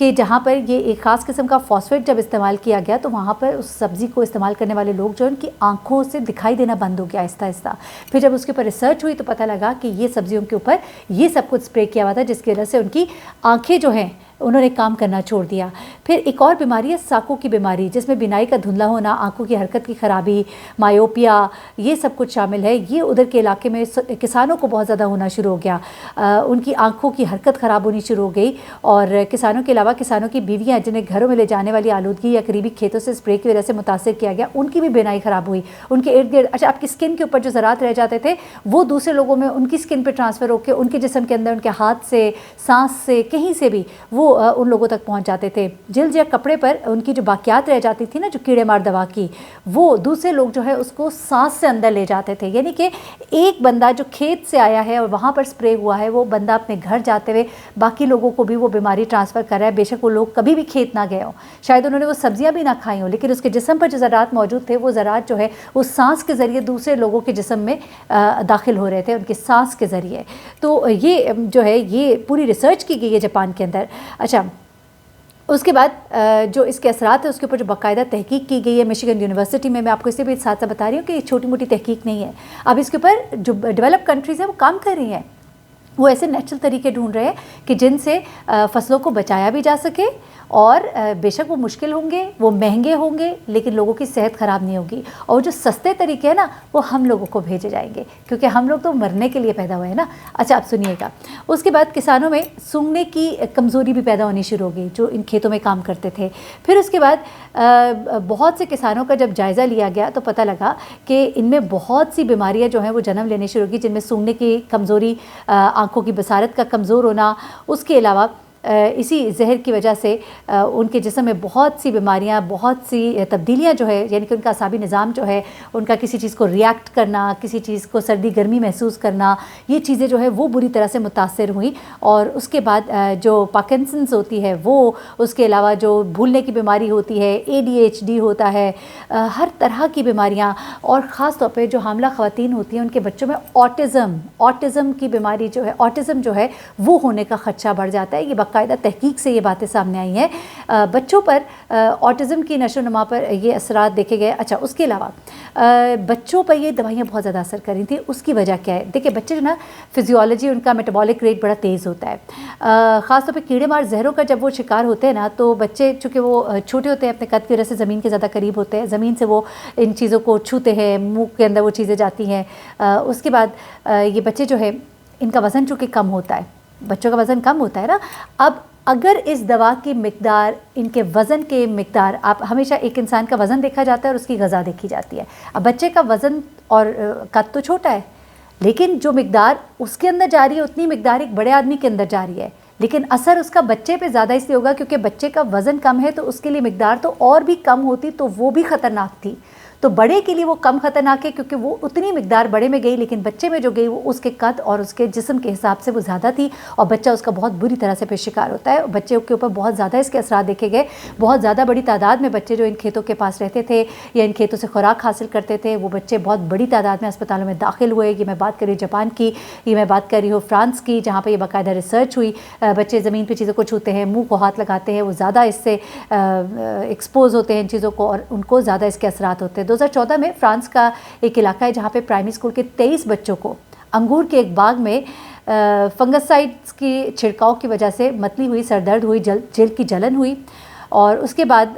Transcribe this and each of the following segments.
کہ جہاں پر یہ ایک خاص قسم کا فاسفیٹ جب استعمال کیا گیا تو وہاں پر اس سبزی کو استعمال کرنے والے لوگ جو ان کی آنکھوں سے دکھائی دینا بند ہو گیا آہستہ آہستہ. پھر جب اس کے اوپر ریسرچ ہوئی تو پتہ لگا کہ یہ سبزیوں کے اوپر یہ سب کچھ اسپرے کیا ہوا تھا جس کی وجہ سے ان کی آنکھیں جو ہیں انہوں نے کام کرنا چھوڑ دیا. پھر ایک اور بیماری ہے ساکو کی بیماری جس میں بینائی کا دھندلا ہونا، آنکھوں کی حرکت کی خرابی، مایوپیا، یہ سب کچھ شامل ہے. یہ ادھر کے علاقے میں کسانوں کو بہت زیادہ ہونا شروع ہو گیا. ان کی آنکھوں کی حرکت خراب ہونی شروع ہو گئی اور کسانوں کے علاوہ کسانوں کی بیویاں جنہیں گھروں میں لے جانے والی آلودگی یا قریبی کھیتوں سے اسپرے کی وجہ سے متاثر کیا گیا، ان کی بھی بینائی خراب ہوئی. ان کے ارد گرد اچھا آپ کی اسکن کے اوپر جو ذرات رہ جاتے تھے وہ دوسرے لوگوں میں ان کی اسکن پہ ٹرانسفر ہو کے ان کے جسم کے اندر ان کے ہاتھ سے، سانس سے، کہیں سے بھی وہ ان لوگوں تک پہنچ جاتے تھے. جلد یا کپڑے پر ان کی جو باقیات رہ جاتی تھی نا جو کیڑے مار دوا کی، وہ دوسرے لوگ جو ہے اس کو سانس سے اندر لے جاتے تھے. یعنی کہ ایک بندہ جو کھیت سے آیا ہے اور وہاں پر اسپرے ہوا ہے وہ بندہ اپنے گھر جاتے ہوئے باقی لوگوں کو بھی وہ بیماری ٹرانسفر کر رہا ہے. بے شک وہ لوگ کبھی بھی کھیت نہ گئے ہوں، شاید انہوں نے وہ سبزیاں بھی نہ کھائی ہوں، لیکن اس کے جسم پر جو ذرات موجود تھے وہ ذرات جو ہے وہ سانس کے ذریعے دوسرے لوگوں کے جسم میں داخل ہو رہے تھے ان کے سانس کے ذریعے. تو یہ جو ہے یہ پوری ریسرچ کی گئی ہے جاپان کے اندر. اچھا اس کے بعد جو اس کے اثرات ہیں اس کے اوپر جو باقاعدہ تحقیق کی گئی ہے مشیگن یونیورسٹی میں آپ کو اس سے بھی ساتھ ساتھ بتا رہی ہوں کہ یہ چھوٹی موٹی تحقیق نہیں ہے. اب اس کے اوپر جو ڈیولپ کنٹریز ہیں وہ کام کر رہی ہیں، وہ ایسے نیچرل طریقے ڈھونڈ رہے ہیں کہ جن سے فصلوں کو بچایا بھی جا سکے اور بے شک وہ مشکل ہوں گے، وہ مہنگے ہوں گے، لیکن لوگوں کی صحت خراب نہیں ہوگی. اور جو سستے طریقے ہیں نا وہ ہم لوگوں کو بھیجے جائیں گے کیونکہ ہم لوگ تو مرنے کے لیے پیدا ہوئے ہیں نا. اچھا آپ سنیے گا. اس کے بعد کسانوں میں سونگنے کی کمزوری بھی پیدا ہونی شروع ہو گئی جو ان کھیتوں میں کام کرتے تھے. پھر اس کے بعد بہت سے کسانوں کا جب جائزہ لیا گیا تو پتہ لگا کہ ان میں بہت سی بیماریاں جو ہیں وہ جنم لینے شروع ہوگی جن میں سونگنے کی کمزوری، آنکھوں کی بصارت کا کمزور ہونا، اس کے علاوہ اسی زہر کی وجہ سے ان کے جسم میں بہت سی بیماریاں، بہت سی تبدیلیاں جو ہے یعنی کہ ان کا اعصابی نظام جو ہے ان کا کسی چیز کو ریاکٹ کرنا، کسی چیز کو سردی گرمی محسوس کرنا، یہ چیزیں جو ہے وہ بری طرح سے متاثر ہوئیں. اور اس کے بعد جو پارکنسنز ہوتی ہے وہ، اس کے علاوہ جو بھولنے کی بیماری ہوتی ہے، ADHD ہوتا ہے، ہر طرح کی بیماریاں، اور خاص طور پہ جو حاملہ خواتین ہوتی ہیں ان کے بچوں میں آٹزم کی بیماری جو ہے، آٹزم جو ہے وہ ہونے کا خدشہ بڑھ جاتا ہے. یہ باقاعدہ تحقیق سے یہ باتیں سامنے آئی ہیں. بچوں پر آٹزم کی نشو و نما پر یہ اثرات دیکھے گئے. اچھا اس کے علاوہ بچوں پر یہ دوائیاں بہت زیادہ اثر کر رہی تھیں. اس کی وجہ کیا ہے؟ دیکھیں بچے جو نا فزیولوجی ان کا میٹابولک ریٹ بڑا تیز ہوتا ہے. خاص طور پہ کیڑے مار زہروں کا جب وہ شکار ہوتے ہیں نا تو بچے چونکہ وہ چھوٹے ہوتے ہیں اپنے قد کی وجہ سے زمین کے زیادہ قریب ہوتے ہیں، زمین سے وہ ان چیزوں کو چھوتے ہیں، منہ کے اندر وہ چیزیں جاتی ہیں. اس کے بعد یہ بچے جو ہے ان کا وزن چونکہ کم ہوتا ہے، بچوں کا وزن کم ہوتا ہے نا. اب اگر اس دوا کی مقدار، ان کے وزن کے مقدار، آپ ہمیشہ ایک انسان کا وزن دیکھا جاتا ہے اور اس کی غذا دیکھی جاتی ہے. اب بچے کا وزن اور قد تو چھوٹا ہے لیکن جو مقدار اس کے اندر جا رہی ہے اتنی مقدار ایک بڑے آدمی کے اندر جا رہی ہے، لیکن اثر اس کا بچے پہ زیادہ اس لیے ہوگا کیونکہ بچے کا وزن کم ہے تو اس کے لیے مقدار تو اور بھی کم ہوتی تو وہ بھی خطرناک تھی. تو بڑے کے لیے وہ کم خطرناک ہے کیونکہ وہ اتنی مقدار بڑے میں گئی، لیکن بچے میں جو گئی وہ اس کے قد اور اس کے جسم کے حساب سے وہ زیادہ تھی اور بچہ اس کا بہت بری طرح سے پھر شکار ہوتا ہے. بچے کے اوپر بہت زیادہ اس کے اثرات دیکھے گئے. بہت زیادہ بڑی تعداد میں بچے جو ان کھیتوں کے پاس رہتے تھے یا ان کھیتوں سے خوراک حاصل کرتے تھے وہ بچے بہت بڑی تعداد میں اسپتالوں میں داخل ہوئے. یہ میں بات کر رہی ہوں جاپان کی، یہ میں بات کر رہی ہوں فرانس کی جہاں پہ یہ باقاعدہ ریسرچ ہوئی. بچے زمین پہ چیزوں کو چھوتے ہیں، منہ کو ہاتھ لگاتے ہیں، وہ زیادہ اس سے ایکسپوز ہوتے ہیں ان چیزوں کو اور ان کو زیادہ اس کے اثرات ہوتے ہیں. 2014 میں فرانس کا ایک علاقہ ہے جہاں پہ پرائمری اسکول کے 23 بچوں کو انگور کے ایک باغ میں فنگسائڈز کی چھڑکاؤ کی وجہ سے متلی ہوئی، سر درد ہوئی، جلد کی جلن ہوئی. اور اس کے بعد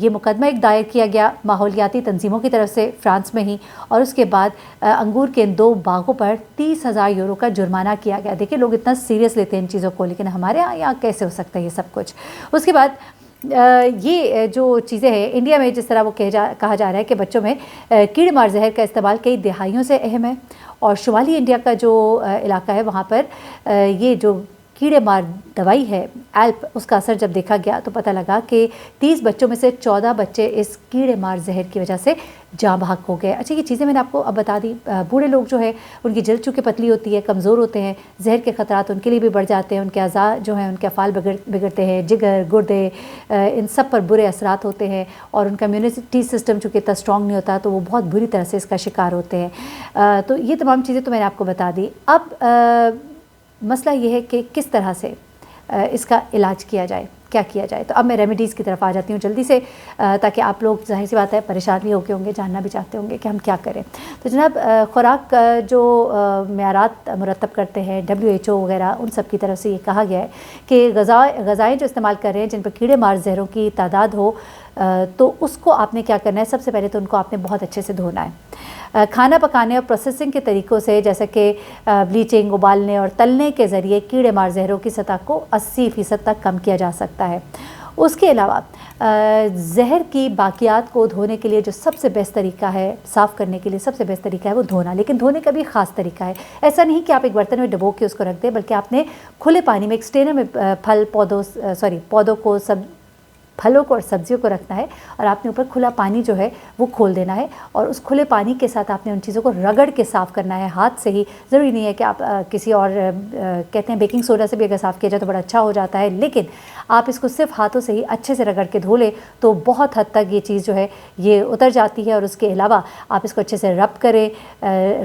یہ مقدمہ ایک دائر کیا گیا ماحولیاتی تنظیموں کی طرف سے فرانس میں ہی، اور اس کے بعد انگور کے ان 2 باغوں پر 30,000 یورو کا جرمانہ کیا گیا. دیکھیں لوگ اتنا سیریس لیتے ہیں ان چیزوں کو، لیکن ہمارے یہاں کیسے ہو سکتا ہے یہ سب کچھ. اس کے بعد یہ جو چیزیں ہیں انڈیا میں جس طرح وہ کہا جا رہا ہے کہ بچوں میں کیڑے مار زہر کا استعمال کئی دہائیوں سے اہم ہے، اور شمالی انڈیا کا جو علاقہ ہے وہاں پر یہ جو کیڑے مار دوائی ہے ایلپ، اس کا اثر جب دیکھا گیا تو پتہ لگا کہ 30 بچوں میں سے 14 بچے اس کیڑے مار زہر کی وجہ سے جاں بحق ہو گئے. اچھا یہ چیزیں میں نے آپ کو اب بتا دی. بوڑھے لوگ جو ہے ان کی جلد چونکہ پتلی ہوتی ہے، کمزور ہوتے ہیں، زہر کے خطرات ان کے لیے بھی بڑھ جاتے ہیں، ان کے اعضاء جو ہیں ان کے افعال بگڑتے ہیں، جگر، گردے، ان سب پر برے اثرات ہوتے ہیں، اور ان کا امیونٹی سسٹم چونکہ اتنا اسٹرانگ نہیں ہوتا تو وہ بہت بری طرح سے اس کا شکار ہوتے ہیں. تو یہ تمام چیزیں تو میں نے آپ کو بتا دی. اب مسئلہ یہ ہے کہ کس طرح سے اس کا علاج کیا جائے، کیا کیا جائے؟ تو اب میں ریمیڈیز کی طرف آ جاتی ہوں جلدی سے، تاکہ آپ لوگ ظاہر سی بات ہے پریشان بھی ہو کے ہوں گے، جاننا بھی چاہتے ہوں گے کہ ہم کیا کریں۔ تو جناب خوراک جو معیارات مرتب کرتے ہیں WHO وغیرہ، ان سب کی طرف سے یہ کہا گیا ہے کہ غذائیں جو استعمال کر رہے ہیں جن پر کیڑے مار زہروں کی تعداد ہو، تو اس کو آپ نے کیا کرنا ہے، سب سے پہلے تو ان کو آپ نے بہت اچھے سے دھونا ہے۔ کھانا پکانے اور پروسیسنگ کے طریقوں سے، جیسے کہ بلیچنگ، ابالنے اور تلنے کے ذریعے کیڑے مار زہروں کی سطح کو 80% تک کم کیا جا سکتا ہے۔ اس کے علاوہ زہر کی باقیات کو دھونے کے لیے جو سب سے بیسٹ طریقہ ہے، صاف کرنے کے لیے سب سے بیسٹ طریقہ ہے وہ دھونا، لیکن دھونے کا بھی خاص طریقہ ہے۔ ایسا نہیں کہ آپ ایک برتن میں ڈبو کے اس کو رکھ دیں، بلکہ آپ نے کھلے پانی میں ایک سٹینر میں پودوں کو، پھلوں کو اور سبزیوں کو رکھنا ہے، اور آپ نے اوپر کھلا پانی جو ہے وہ کھول دینا ہے، اور اس کھلے پانی کے ساتھ آپ نے ان چیزوں کو رگڑ کے صاف کرنا ہے ہاتھ سے ہی۔ ضروری نہیں ہے کہ آپ کسی اور کہتے ہیں بیکنگ سوڈا سے بھی اگر صاف کیا جائے تو بڑا اچھا ہو جاتا ہے، لیکن آپ اس کو صرف ہاتھوں سے ہی اچھے سے رگڑ کے دھو لیں تو بہت حد تک یہ چیز جو ہے یہ اتر جاتی ہے۔ اور اس کے علاوہ آپ اس کو اچھے سے رب کریں،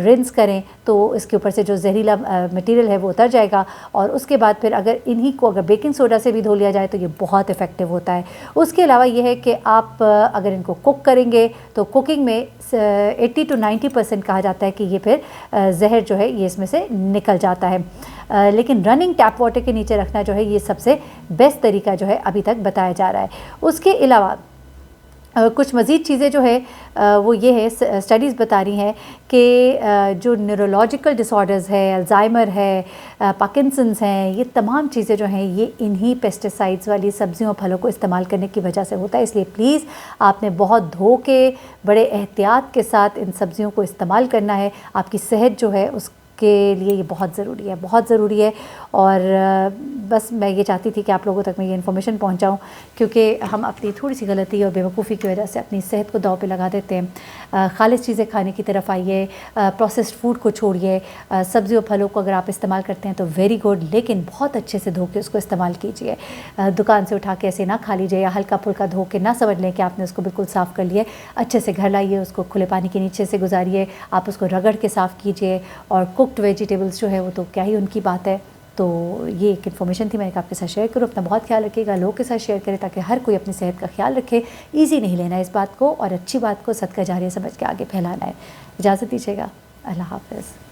رنس کریں، تو اس کے اوپر سے جو زہریلا مٹیریل ہے وہ اتر جائے گا۔ اور اس کے بعد پھر اگر بیکنگ سوڈا سے بھی دھو لیا جائے تو یہ بہت افیکٹو ہوتا ہے۔ اس کے علاوہ یہ ہے کہ آپ اگر ان کو کوک کریں گے تو کوکنگ میں 80 to 90% کہا جاتا ہے کہ یہ پھر زہر جو ہے یہ اس میں سے نکل جاتا ہے، لیکن رننگ ٹیپ واٹر کے نیچے رکھنا جو ہے یہ سب سے بیسٹ طریقہ جو ہے ابھی تک بتایا جا رہا ہے۔ اس کے علاوہ کچھ مزید چیزیں جو ہے وہ یہ ہے، اسٹڈیز بتا رہی ہیں کہ جو نیورولوجیکل ڈس آرڈرز ہے، الزائمر ہے، پارکنسنز ہیں، یہ تمام چیزیں جو ہیں یہ انہی پیسٹیسائڈز والی سبزیوں پھلوں کو استعمال کرنے کی وجہ سے ہوتا ہے۔ اس لیے پلیز آپ نے بہت دھو کے بڑے احتیاط کے ساتھ ان سبزیوں کو استعمال کرنا ہے۔ آپ کی صحت جو ہے اس کے لیے یہ بہت ضروری ہے، بہت ضروری ہے۔ اور بس میں یہ چاہتی تھی کہ آپ لوگوں تک میں یہ انفارمیشن پہنچاؤں، کیونکہ ہم اپنی تھوڑی سی غلطی اور بیوقوفی کی وجہ سے اپنی صحت کو داؤ پہ لگا دیتے ہیں۔ خالص چیزیں کھانے کی طرف آئیے، پروسیسڈ فوڈ کو چھوڑیے، سبزیوں پھلوں کو اگر آپ استعمال کرتے ہیں تو ویری گڈ، لیکن بہت اچھے سے دھو کے اس کو استعمال کیجیے۔ دکان سے اٹھا کے ایسے نہ کھا لیجیے، یا ہلکا پھلکا دھو کے نہ سمجھ لیں کہ آپ نے اس کو بالکل صاف کر لیے۔ اچھے سے گھر لائیے، اس کو کھلے پانی کے نیچے سے گزاریے، آپ اس کو رگڑ کے صاف کیجیے، اور کوکڈ ویجیٹیبلس جو ہے وہ تو کیا ہی ان کی بات ہے۔ تو یہ ایک انفارمیشن تھی، میں نے کہا آپ کے ساتھ شیئر کروں۔ اپنا بہت خیال رکھیے گا، لوگوں کے ساتھ شیئر کریں تاکہ ہر کوئی اپنی صحت کا خیال رکھے۔ ایزی نہیں لینا اس بات کو، اور اچھی بات کو صدقہ جاریہ سمجھ کے آگے پھیلانا ہے۔ اجازت دیجیے گا، اللہ حافظ۔